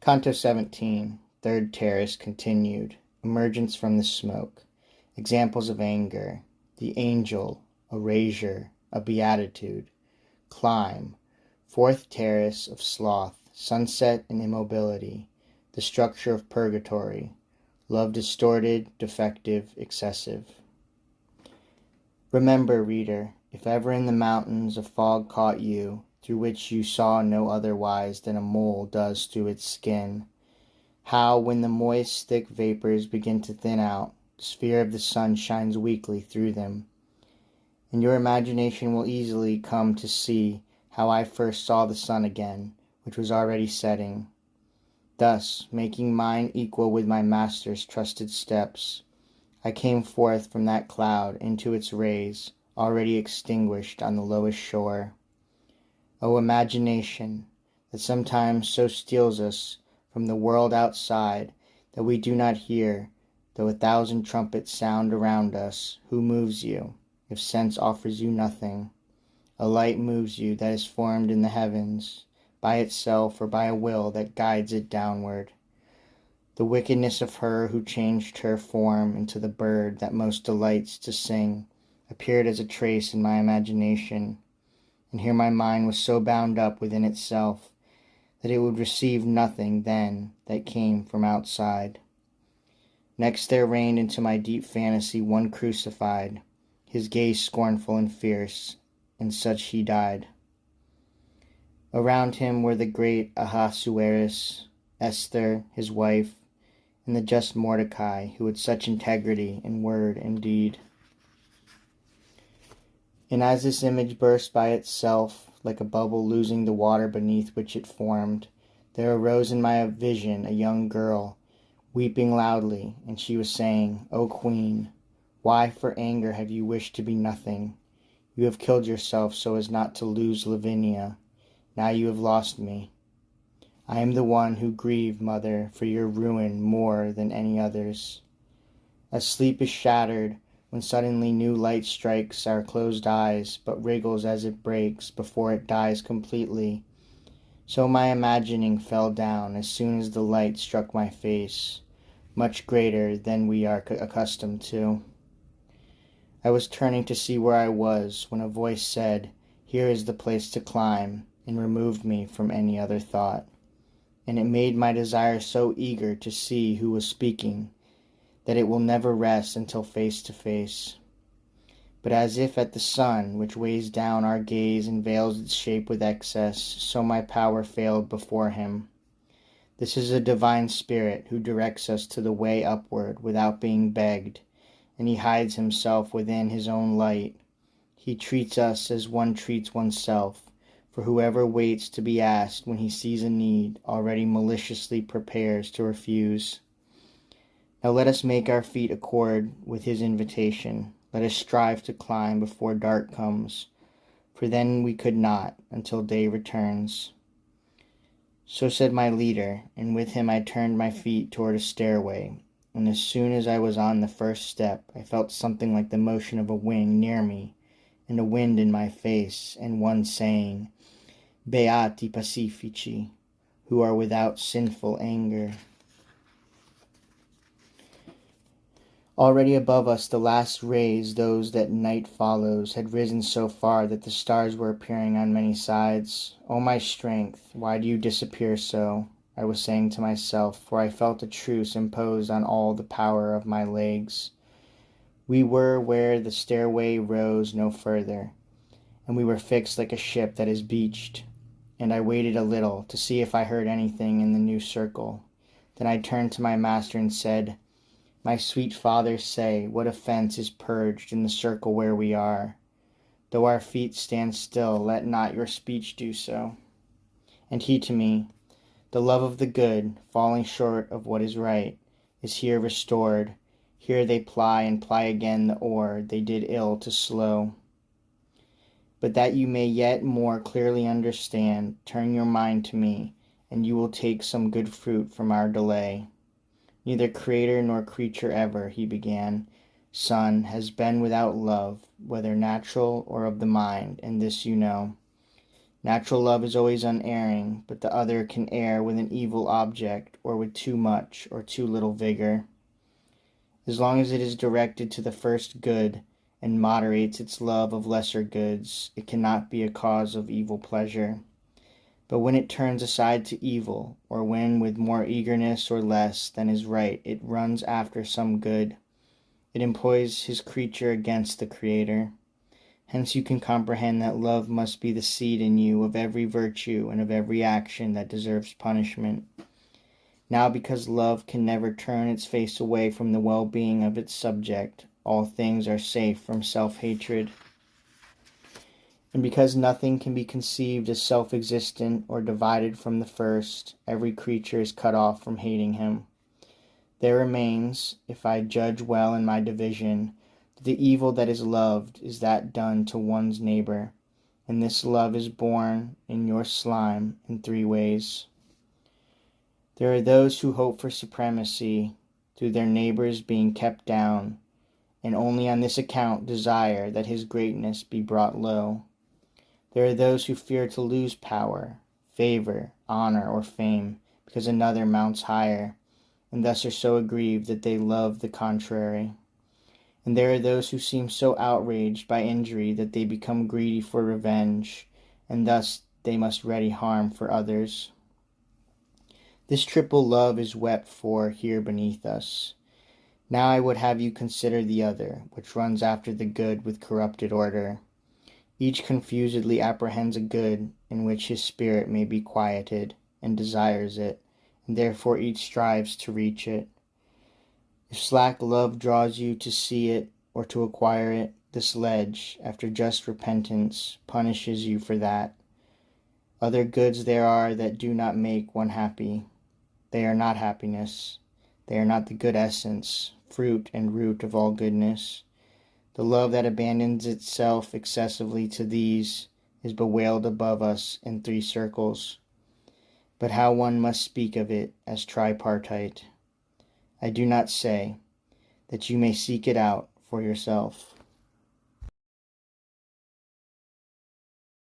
Canto 17, Third Terrace continued. Emergence from the smoke. Examples of anger. The angel, erasure, a beatitude. Climb. Fourth terrace of sloth, sunset and immobility. The structure of purgatory. Love distorted, defective, excessive. Remember, reader, if ever in the mountains a fog caught you, through which you saw no otherwise than a mole does through its skin, how, when the moist, thick vapors begin to thin out, the sphere of the sun shines weakly through them, and your imagination will easily come to see how I first saw the sun again, which was already setting. Thus, making mine equal with my master's trusted steps, I came forth from that cloud into its rays, already extinguished on the lowest shore. O imagination, that sometimes so steals us from the world outside that we do not hear, though 1,000 trumpets sound around us, who moves you, if sense offers you nothing? A light moves you that is formed in the heavens, by itself or by a will that guides it downward. The wickedness of her who changed her form into the bird that most delights to sing appeared as a trace in my imagination, and here my mind was so bound up within itself that it would receive nothing then that came from outside. Next there reigned into my deep fantasy one crucified, his gaze scornful and fierce, and such he died. Around him were the great Ahasuerus, Esther, his wife, and the just Mordecai, who had such integrity in word and deed. And as this image burst by itself, like a bubble losing the water beneath which it formed, there arose in my vision a young girl, weeping loudly, and she was saying, O Queen, why for anger have you wished to be nothing? You have killed yourself so as not to lose Lavinia. Now you have lost me. I am the one who grieve, mother, for your ruin more than any others. As sleep is shattered, when suddenly new light strikes our closed eyes, but wriggles as it breaks before it dies completely, so my imagining fell down as soon as the light struck my face, much greater than we are accustomed to. I was turning to see where I was, when a voice said, Here is the place to climb, and removed me from any other thought. And it made my desire so eager to see who was speaking, that it will never rest until face to face. But as if at the sun, which weighs down our gaze and veils its shape with excess, so my power failed before him. This is a divine spirit who directs us to the way upward without being begged, and he hides himself within his own light. He treats us as one treats oneself, for whoever waits to be asked when he sees a need already maliciously prepares to refuse. Now let us make our feet accord with his invitation. Let us strive to climb before dark comes, for then we could not until day returns. So said my leader, and with him I turned my feet toward a stairway, and as soon as I was on the first step, I felt something like the motion of a wing near me, and a wind in my face, and one saying, Beati pacifici, who are without sinful anger. Already above us the last rays, those that night follows, had risen so far that the stars were appearing on many sides. O my strength, why do you disappear so? I was saying to myself, for I felt a truce imposed on all the power of my legs. We were where the stairway rose no further, and we were fixed like a ship that is beached. And I waited a little to see if I heard anything in the new circle. Then I turned to my master and said, My sweet father, say, what offense is purged in the circle where we are? Though our feet stand still, let not your speech do so. And he to me, the love of the good, falling short of what is right, is here restored. Here they ply and ply again the oar they did ill to slow. But that you may yet more clearly understand, turn your mind to me, and you will take some good fruit from our delay. Neither creator nor creature ever, he began, son, has been without love, whether natural or of the mind, and this you know. Natural love is always unerring, but the other can err with an evil object or with too much or too little vigor. As long as it is directed to the first good and moderates its love of lesser goods, it cannot be a cause of evil pleasure. But when it turns aside to evil, or when with more eagerness or less than is right it runs after some good, it employs his creature against the Creator. Hence you can comprehend that love must be the seed in you of every virtue and of every action that deserves punishment. Now, because love can never turn its face away from the well-being of its subject, all things are safe from self-hatred. And because nothing can be conceived as self-existent or divided from the first, every creature is cut off from hating him. There remains, if I judge well in my division, that the evil that is loved is that done to one's neighbor, and this love is born in your slime in three ways. There are those who hope for supremacy through their neighbors being kept down, and only on this account desire that his greatness be brought low. There are those who fear to lose power, favor, honor, or fame, because another mounts higher, and thus are so aggrieved that they love the contrary. And there are those who seem so outraged by injury that they become greedy for revenge, and thus they must ready harm for others. This triple love is wept for here beneath us. Now I would have you consider the other, which runs after the good with corrupted order. Each confusedly apprehends a good in which his spirit may be quieted, and desires it, and therefore each strives to reach it. If slack love draws you to see it or to acquire it, the sledge, after just repentance, punishes you for that. Other goods there are that do not make one happy. They are not happiness. They are not the good essence, fruit and root of all goodness. The love that abandons itself excessively to these is bewailed above us in three circles. But how one must speak of it as tripartite, I do not say, that you may seek it out for yourself.